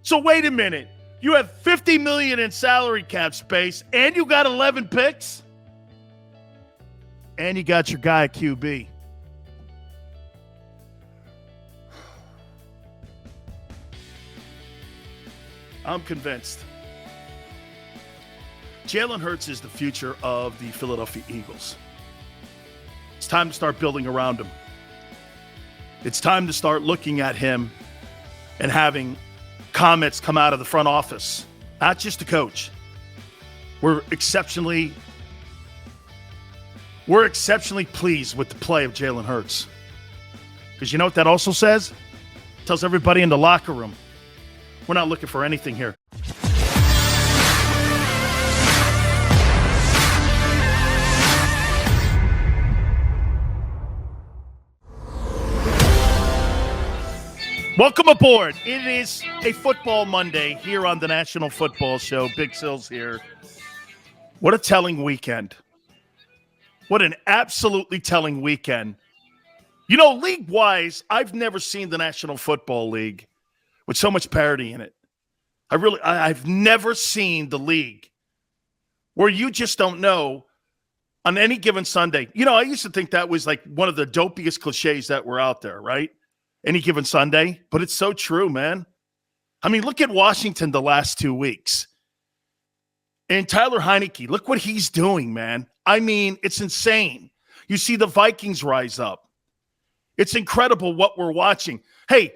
So wait a minute. You have $50 million in salary cap space, and you got 11 picks, and you got your guy at QB. I'm convinced. Jalen Hurts is the future of the Philadelphia Eagles. It's time to start building around him. It's time to start looking at him and having comments come out of the front office, not just the coach. We're exceptionally pleased with the play of Jalen Hurts. Because you know what that also says? It tells everybody in the locker room, we're not looking for anything here. Welcome aboard. It is a football Monday here on the National Football Show. Big Sills here. What a telling weekend. What an absolutely telling weekend. You know, league-wise, I've never seen the National Football League with so much parity in it. I've never seen the league where you just don't know on any given Sunday. You know, I used to think that was like one of the dopiest cliches that were out there, right? Any given Sunday, but it's so true, man. I mean, look at Washington the last 2 weeks. And Tyler Heineke, look what he's doing, man. I mean, it's insane. You see the Vikings rise up. It's incredible what we're watching. Hey,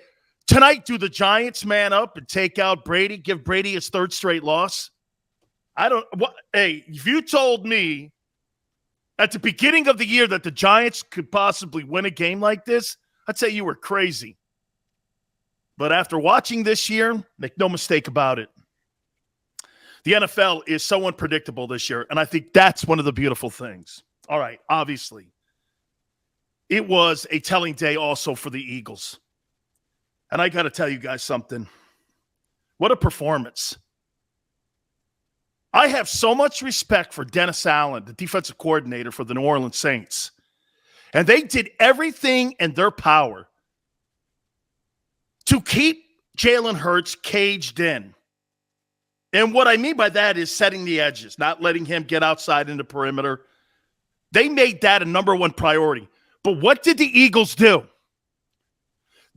tonight, do the Giants man up and take out Brady, give Brady his third straight loss? Hey, if you told me at the beginning of the year that the Giants could possibly win a game like this, I'd say you were crazy. But after watching this year, make no mistake about it, the NFL is so unpredictable this year, and I think that's one of the beautiful things. All right, obviously, it was a telling day also for the Eagles. And I got to tell you guys something. What a performance. I have so much respect for Dennis Allen, the defensive coordinator for the New Orleans Saints. And they did everything in their power to keep Jalen Hurts caged in. And what I mean by that is setting the edges, not letting him get outside in the perimeter. They made that a number one priority. But what did the Eagles do?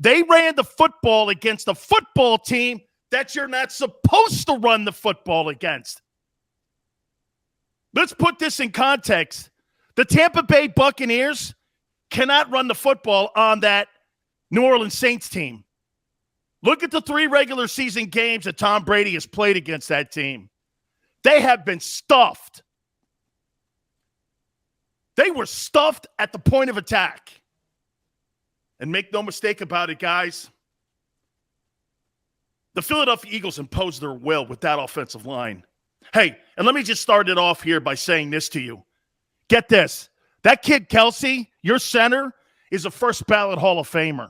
They ran the football against a football team that you're not supposed to run the football against. Let's put this in context. The Tampa Bay Buccaneers cannot run the football on that New Orleans Saints team. Look at the 3 regular season games that Tom Brady has played against that team. They have been stuffed. They were stuffed at the point of attack. And make no mistake about it, guys, the Philadelphia Eagles imposed their will with that offensive line. Hey, and let me just start it off here by saying this to you. Get this. That kid, Kelsey, your center, is a first ballot Hall of Famer.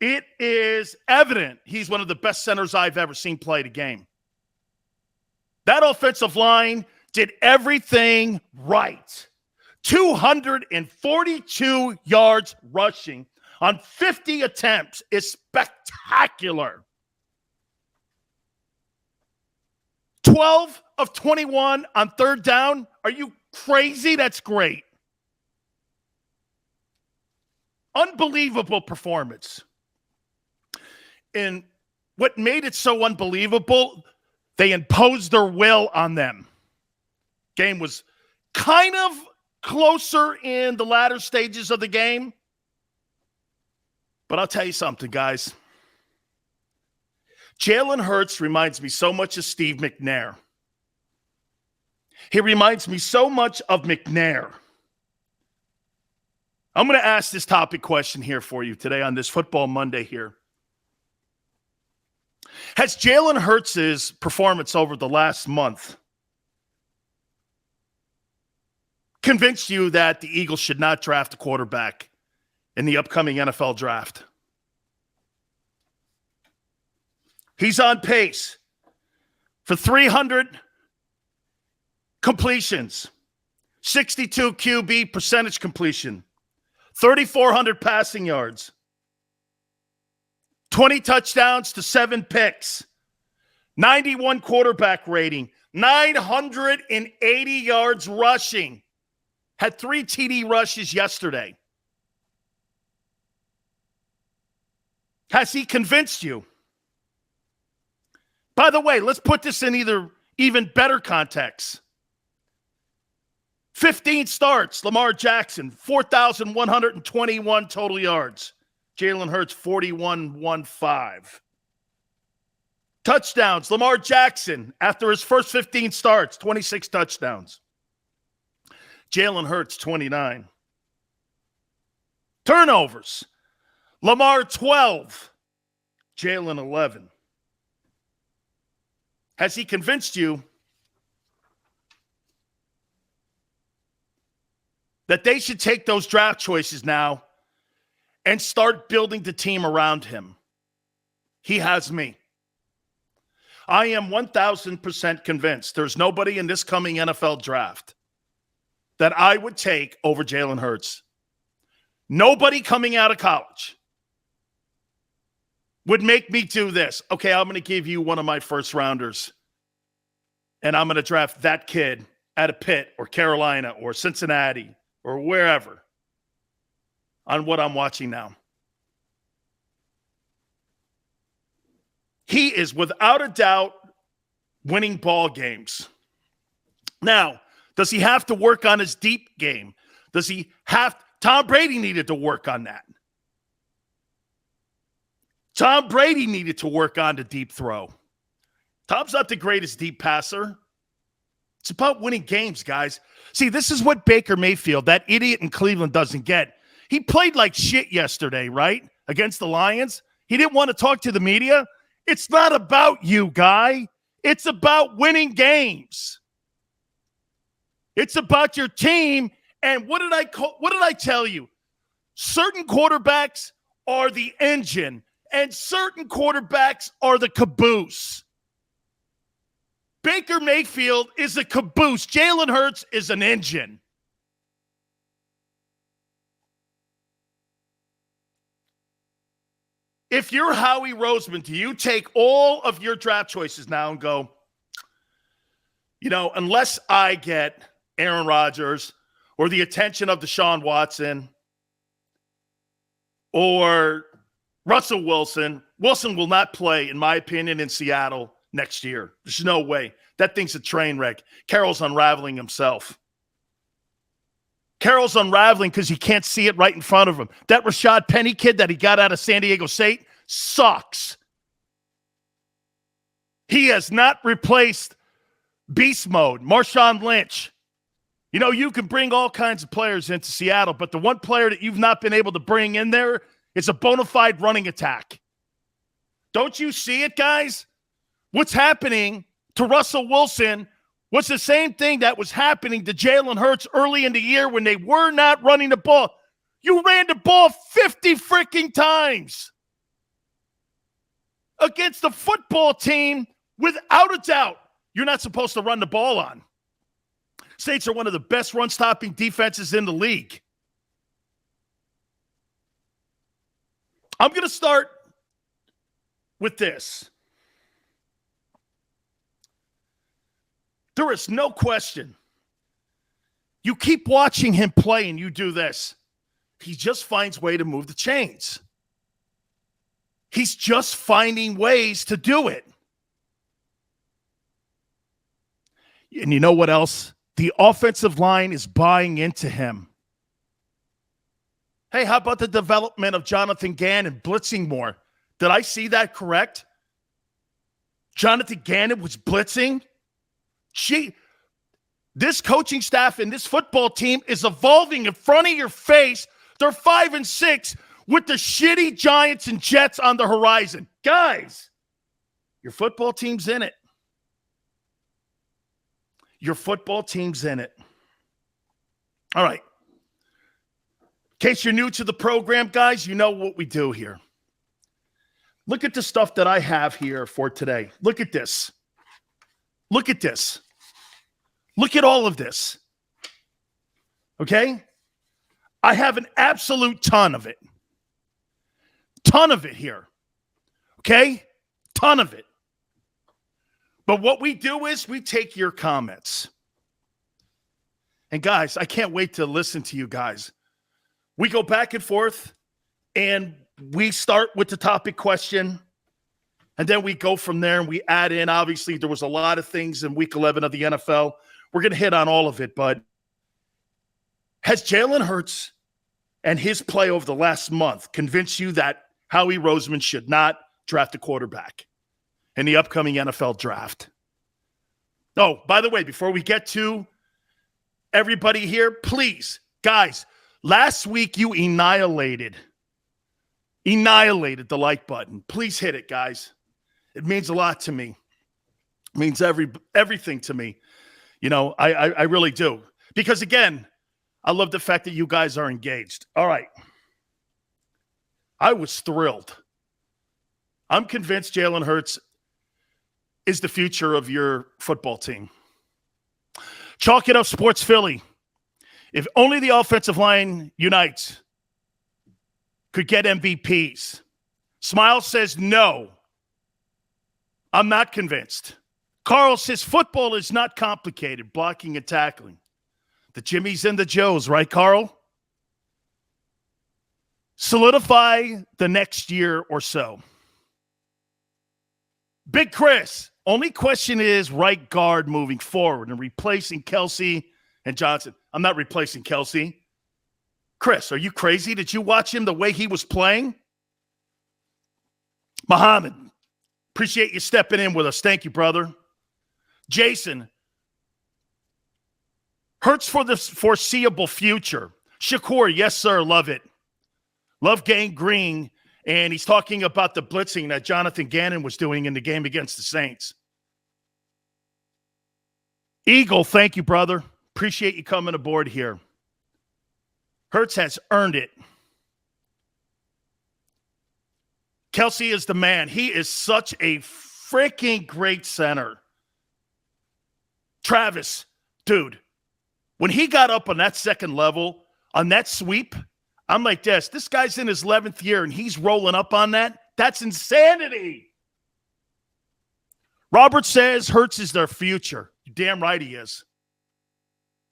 It is evident he's one of the best centers I've ever seen play the game. That offensive line did everything right. 242 yards rushing on 50 attempts is spectacular. 12 of 21 on third down. Are you crazy? That's great. Unbelievable performance. And what made it so unbelievable, they imposed their will on them. Game was kind of closer in the latter stages of the game. But I'll tell you something, guys. Jalen Hurts reminds me so much of Steve McNair. He reminds me so much of McNair. I'm going to ask this topic question here for you today on this Football Monday here. Has Jalen Hurts' performance over the last month convinced you that the Eagles should not draft a quarterback in the upcoming NFL draft? He's on pace for 300 completions, 62 QB percentage completion, 3,400 passing yards, 20 touchdowns to 7 picks. 91 quarterback rating. 980 yards rushing. Had 3 TD rushes yesterday. Has he convinced you? By the way, let's put this in even better context. 15 starts, Lamar Jackson, 4,121 total yards. Jalen Hurts, 41.15. Touchdowns, Lamar Jackson, after his first 15 starts, 26 touchdowns. Jalen Hurts, 29. Turnovers, Lamar, 12. Jalen, 11. Has he convinced you that they should take those draft choices now and start building the team around him? He has me. I am 1,000% convinced there's nobody in this coming NFL draft that I would take over Jalen Hurts. Nobody coming out of college would make me do this. Okay, I'm going to give you one of my first rounders, and I'm going to draft that kid out of Pitt or Carolina or Cincinnati or wherever on what I'm watching now. He is without a doubt winning ball games. Now, does he have to work on his deep game? Tom Brady needed to work on that. Tom Brady needed to work on the deep throw. Tom's not the greatest deep passer. It's about winning games, guys. See, this is what Baker Mayfield, that idiot in Cleveland, doesn't get. He played like shit yesterday, right? Against the Lions. He didn't want to talk to the media. It's not about you, guy. It's about winning games. It's about your team. And what did I tell you? Certain quarterbacks are the engine, and certain quarterbacks are the caboose. Baker Mayfield is a caboose. Jalen Hurts is an engine. If you're Howie Roseman, do you take all of your draft choices now and go, unless I get Aaron Rodgers or the attention of Deshaun Watson or Russell Wilson will not play, in my opinion, in Seattle next year. There's no way. That thing's a train wreck. Carroll's unraveling himself. Carroll's unraveling because he can't see it right in front of him. That Rashad Penny kid that he got out of San Diego State sucks. He has not replaced beast mode, Marshawn Lynch. You can bring all kinds of players into Seattle, but the one player that you've not been able to bring in there is a bona fide running attack. Don't you see it, guys? What's happening to Russell Wilson was the same thing that was happening to Jalen Hurts early in the year when they were not running the ball. You ran the ball 50 freaking times against the football team without a doubt you're not supposed to run the ball on. Saints are one of the best run-stopping defenses in the league. I'm going to start with this. There is no question. You keep watching him play and you do this. He just finds a way to move the chains. He's just finding ways to do it. And you know what else? The offensive line is buying into him. Hey, how about the development of Jonathan Gannon blitzing more? Did I see that correct? Jonathan Gannon was blitzing? This coaching staff and this football team is evolving in front of your face. They're 5-6 with the shitty Giants and Jets on the horizon. Guys, your football team's in it. Your football team's in it. All right. In case you're new to the program, guys, you know what we do here. Look at the stuff that I have here for today. Look at this. Look at this. Look at all of this. Okay? I have an absolute ton of it. Ton of it here. Okay? Ton of it. But what we do is we take your comments. And guys, I can't wait to listen to you guys. We go back and forth, and we start with the topic question, and then we go from there and we add in. Obviously, there was a lot of things in Week 11 of the NFL. We're going to hit on all of it, but has Jalen Hurts and his play over the last month convinced you that Howie Roseman should not draft a quarterback in the upcoming NFL draft? Oh, by the way, before we get to everybody here, please, guys, last week you annihilated the like button. Please hit it, guys. It means a lot to me. It means everything to me. You know, I really do. Because, again, I love the fact that you guys are engaged. All right. I was thrilled. I'm convinced Jalen Hurts is the future of your football team. Chalk it up, Sports Philly. If only the offensive line unites, could get MVPs. Smile says no. I'm not convinced. Carl says football is not complicated, blocking and tackling. The Jimmies and the Joes, right, Carl? Solidify the next year or so. Big Chris, only question is right guard moving forward and replacing Kelsey and Johnson. I'm not replacing Kelsey. Chris, are you crazy? Did you watch him the way he was playing? Muhammad, appreciate you stepping in with us. Thank you, brother. Jason, Hurts for the foreseeable future. Shakur, yes, sir, love it. Love Gang Green, and he's talking about the blitzing that Jonathan Gannon was doing in the game against the Saints. Eagle, thank you, brother. Appreciate you coming aboard here. Hurts has earned it. Kelsey is the man. He is such a freaking great center. Travis, dude, when he got up on that second level, on that sweep, I'm like this guy's in his 11th year and he's rolling up on that. That's insanity. Robert says Hurts is their future. You're damn right he is.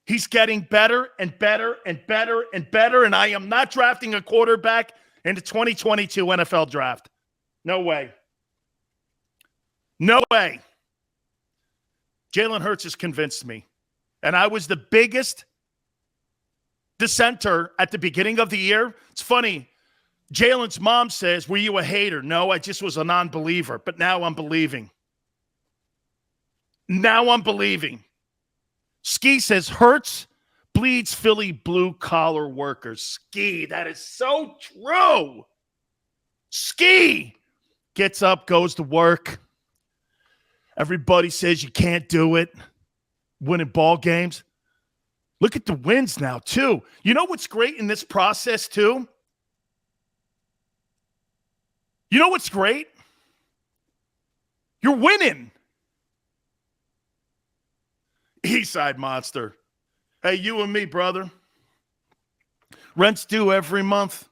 He's getting better and better and better and better, and I am not drafting a quarterback in the 2022 NFL draft. No way. No way. Jalen Hurts has convinced me. And I was the biggest dissenter at the beginning of the year. It's funny. Jalen's mom says, were you a hater? No, I just was a non-believer. But now I'm believing. Now I'm believing. Ski says, Hurts bleeds Philly blue-collar workers. Ski, that is so true. Ski gets up, goes to work. Everybody says you can't do it. Winning ball games. Look at the wins now, too. You know what's great in this process, too? You know what's great? You're winning. Eastside Monster. Hey, you and me, brother. Rent's due every month.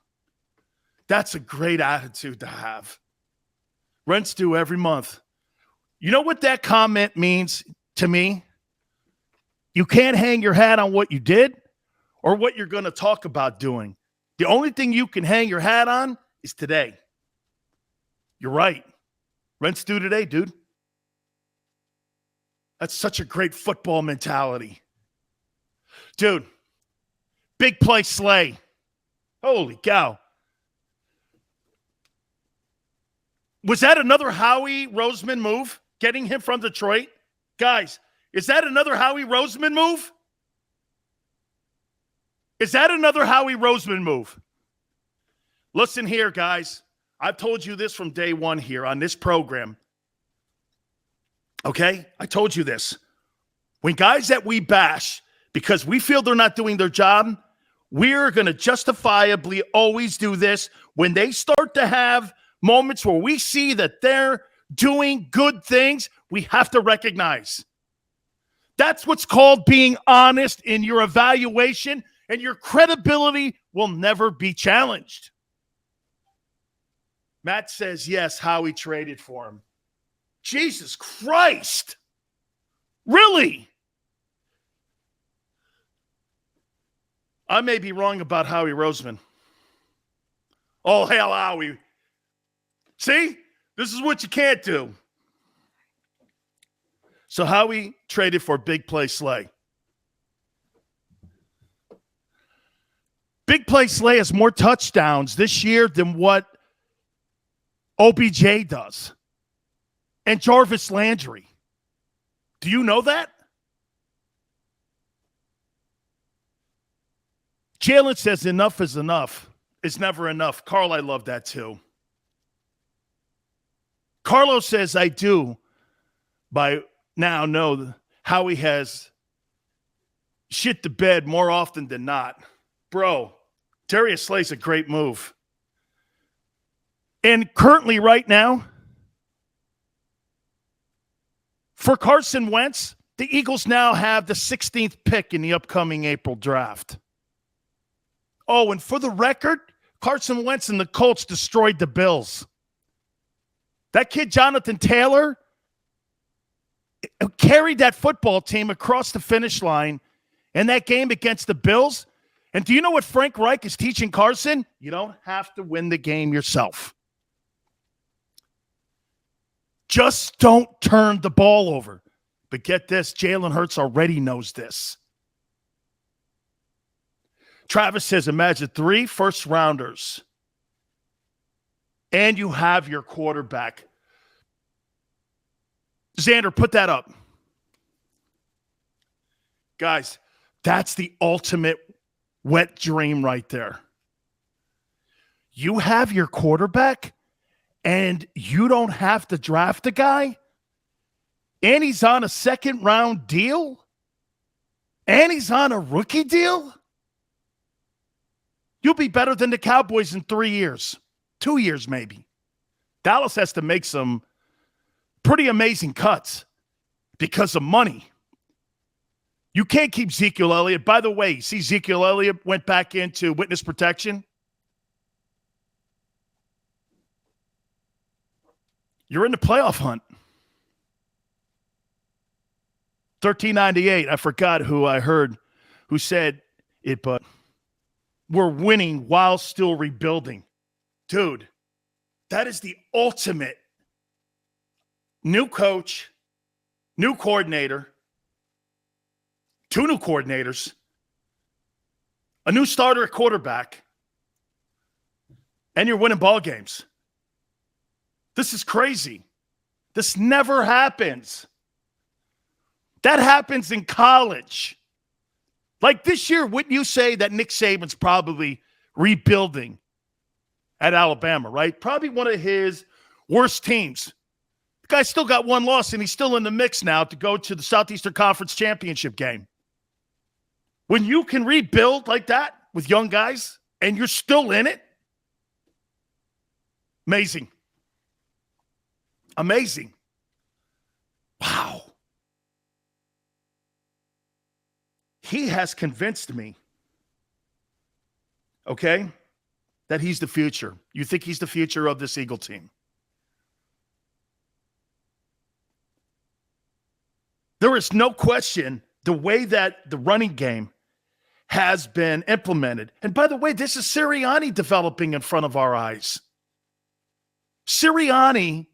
That's a great attitude to have. Rent's due every month. You know what that comment means to me? You can't hang your hat on what you did or what you're going to talk about doing. The only thing you can hang your hat on is today. You're right. Rent's due today, dude. That's such a great football mentality. Dude, big play Slay. Holy cow. Was that another Howie Roseman move? Getting him from Detroit? Guys, is that another Howie Roseman move? Is that another Howie Roseman move? Listen here, guys. I've told you this from day one here on this program. Okay? I told you this. When guys that we bash because we feel they're not doing their job, we're going to justifiably always do this. When they start to have moments where we see that they're doing good things, we have to recognize. That's what's called being honest in your evaluation, and your credibility will never be challenged. Matt says yes, Howie traded for him. Jesus Christ. Really? I may be wrong about Howie Roseman. Oh, hell, Howie. See? This is what you can't do. So Howie traded for Big Play Slay. Big Play Slay has more touchdowns this year than what OBJ does. And Jarvis Landry. Do you know that? Jalen says enough is enough. It's never enough. Carl, I love that too. Carlos says I do by now know how he has shit the bed more often than not. Bro, Darius Slay's a great move. And currently right now, for Carson Wentz, the Eagles now have the 16th pick in the upcoming April draft. Oh, and for the record, Carson Wentz and the Colts destroyed the Bills. That kid, Jonathan Taylor, carried that football team across the finish line in that game against the Bills. And do you know what Frank Reich is teaching Carson? You don't have to win the game yourself. Just don't turn the ball over. But get this, Jalen Hurts already knows this. Travis says, imagine 3 first-rounders, and you have your quarterback. Xander, put that up. Guys, that's the ultimate wet dream right there. You have your quarterback, and you don't have to draft a guy, and he's on a second-round deal, and he's on a rookie deal. You'll be better than the Cowboys in 3 years, 2 years maybe. Dallas has to make some pretty amazing cuts because of money. You can't keep Ezekiel Elliott. By the way, see Ezekiel Elliott went back into witness protection. You're in the playoff hunt. 1398. I forgot who I heard who said it, but we're winning while still rebuilding. Dude, that is the ultimate. New coach, new coordinator, 2 new coordinators, a new starter at quarterback, and you're winning ball games. This is crazy. This never happens. That happens in college. Like this year, wouldn't you say that Nick Saban's probably rebuilding at Alabama, right? Probably one of his worst teams. The guy still got 1 loss, and he's still in the mix now to go to the Southeastern Conference Championship game. When you can rebuild like that with young guys, and you're still in it, amazing. Amazing. Wow. He has convinced me, okay, that he's the future. You think he's the future of this Eagle team? There is no question the way that the running game has been implemented. And by the way, this is Sirianni developing in front of our eyes. Sirianni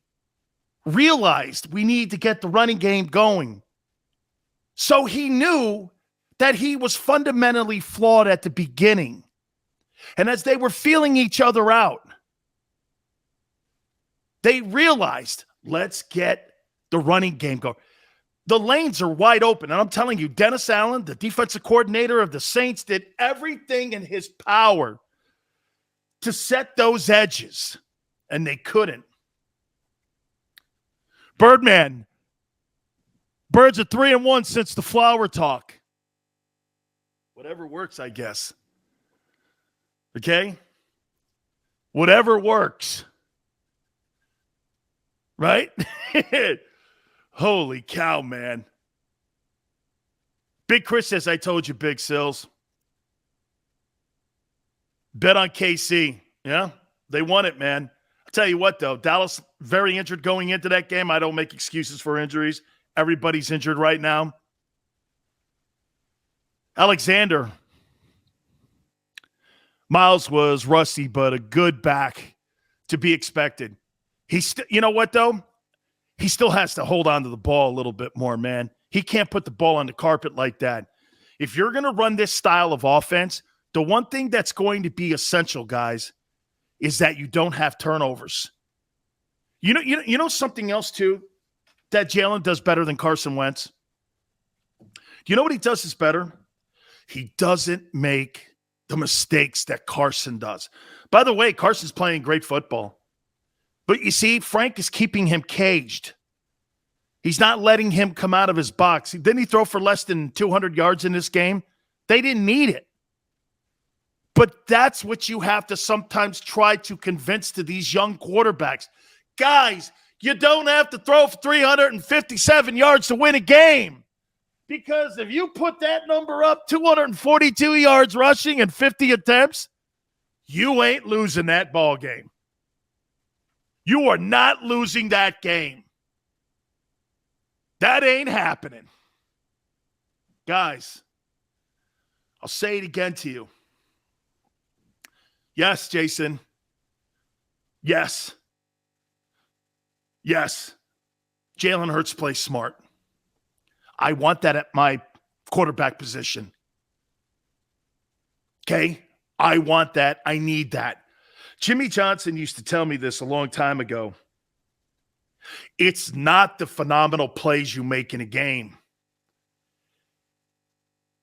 realized we need to get the running game going. So he knew that he was fundamentally flawed at the beginning. And as they were feeling each other out, they realized, let's get the running game going. The lanes are wide open. And I'm telling you, Dennis Allen, the defensive coordinator of the Saints, did everything in his power to set those edges, and they couldn't. Birdman, Birds are 3-1 since the flower talk. Whatever works, I guess. Okay? Whatever works. Right? Holy cow, man. Big Chris says, I told you, Big Sills. Bet on KC. Yeah, they won it, man. I'll Tell you what, though, Dallas very injured going into that game. I don't make excuses for injuries. Everybody's injured right now. Alexander. Miles was rusty, but a good back to be expected. You know what, though? He still has to hold on to the ball a little bit more, man. He can't put the ball on the carpet like that. If you're going to run this style of offense, the one thing that's going to be essential, guys, is that you don't have turnovers. You know something else, too, that Jalen does better than Carson Wentz? Do you know what he does is better? He doesn't make the mistakes that Carson does. By the way, Carson's playing great football. But you see, Frank is keeping him caged. He's not letting him come out of his box. Didn't he throw for less than 200 yards in this game? They didn't need it. But that's what you have to sometimes try to convince to these young quarterbacks. Guys, you don't have to throw for 357 yards to win a game. Because if you put that number up, 242 yards rushing and 50 attempts, you ain't losing that ball game. You are not losing that game. That ain't happening. Guys, I'll say it again to you. Yes, Jason. Yes. Yes. Jalen Hurts plays smart. I want that at my quarterback position. Okay? I want that. I need that. Jimmy Johnson used to tell me this a long time ago. It's not the phenomenal plays you make in a game.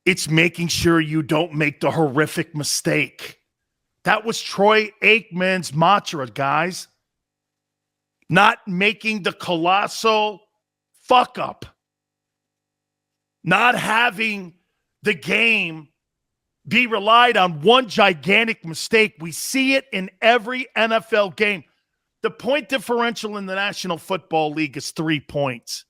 It's making sure you don't make the horrific mistake. That was Troy Aikman's mantra, guys. Not making the colossal fuck up. Not having the game be relied on one gigantic mistake. We see it in every NFL game. The point differential in the National Football League is 3 points.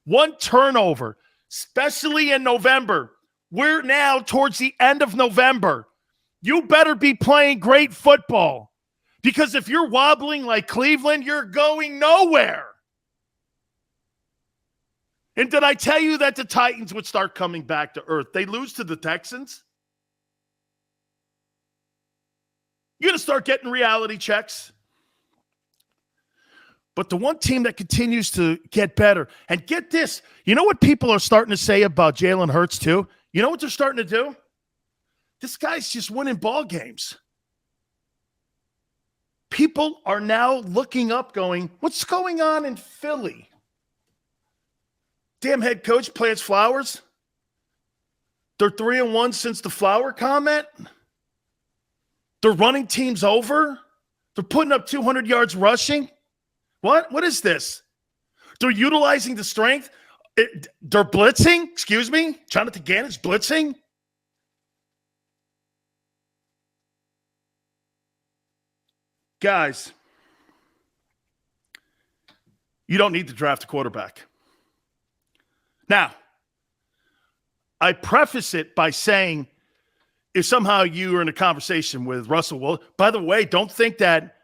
One turnover, especially in November. We're now towards the end of November. You better be playing great football. Because if you're wobbling like Cleveland, you're going nowhere. And did I tell you that the Titans would start coming back to earth? They lose to the Texans. You're going to start getting reality checks. But the one team that continues to get better, and get this, you know what people are starting to say about Jalen Hurts too? You know what they're starting to do? This guy's just winning ball games. People are now looking up going, what's going on in Philly? Damn head coach plants flowers. They're 3-1 since the flower comment. They're running teams over. They're putting up 200 yards rushing. What is this? They're utilizing the strength. They're blitzing. Excuse me. Jonathan Gannon's blitzing. Guys, you don't need to draft a quarterback. Now, I preface it by saying if somehow you are in a conversation with Russell Wilson, by the way, don't think that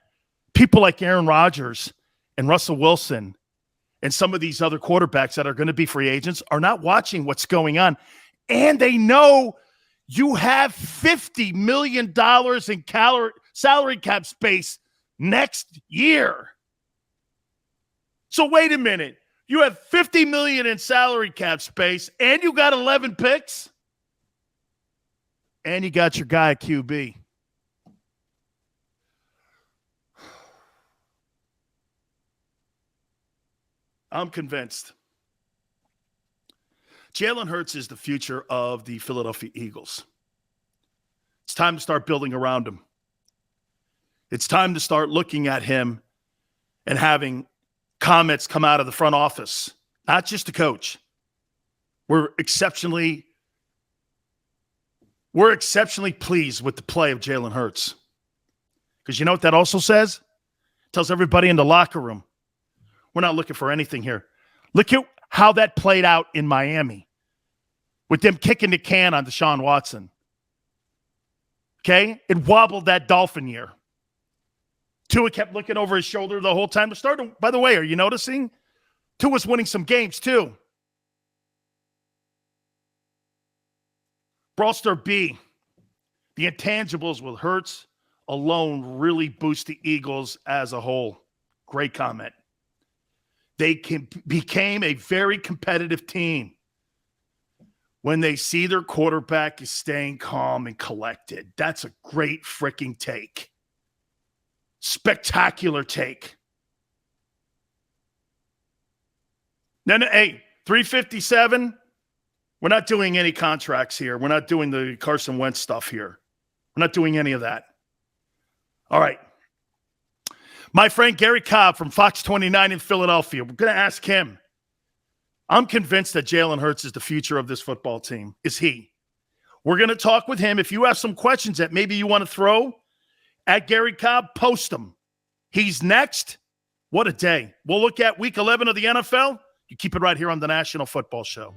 people like Aaron Rodgers and Russell Wilson and some of these other quarterbacks that are going to be free agents are not watching what's going on. And they know you have $50 million in salary cap space next year. So wait a minute. You have $50 million in salary cap space, and you got 11 picks, and you got your guy at QB. I'm convinced. Jalen Hurts is the future of the Philadelphia Eagles. It's time to start building around him. It's time to start looking at him and having comments come out of the front office, not just the coach. We're exceptionally pleased with the play of Jalen Hurts. Because you know what that also says? It tells everybody in the locker room, we're not looking for anything here. Look at how that played out in Miami with them kicking the can on Deshaun Watson. Okay? It wobbled that Dolphin year. Tua kept looking over his shoulder the whole time. By the way, are you noticing? Tua's winning some games too. Brawlster B, the intangibles with Hurts alone really boost the Eagles as a whole. Great comment. They became a very competitive team when they see their quarterback is staying calm and collected. That's a great freaking take. Spectacular take. No, hey, 357. We're not doing any contracts here. We're not doing the Carson Wentz stuff here. We're not doing any of that. All right. My friend Gary Cobb from Fox 29 in Philadelphia. We're going to ask him. I'm convinced that Jalen Hurts is the future of this football team. Is he? We're going to talk with him. If you have some questions that maybe you want to throw at Gary Cobb, post them. He's next. What a day. We'll look at week 11 of the NFL. You keep it right here on the National Football Show.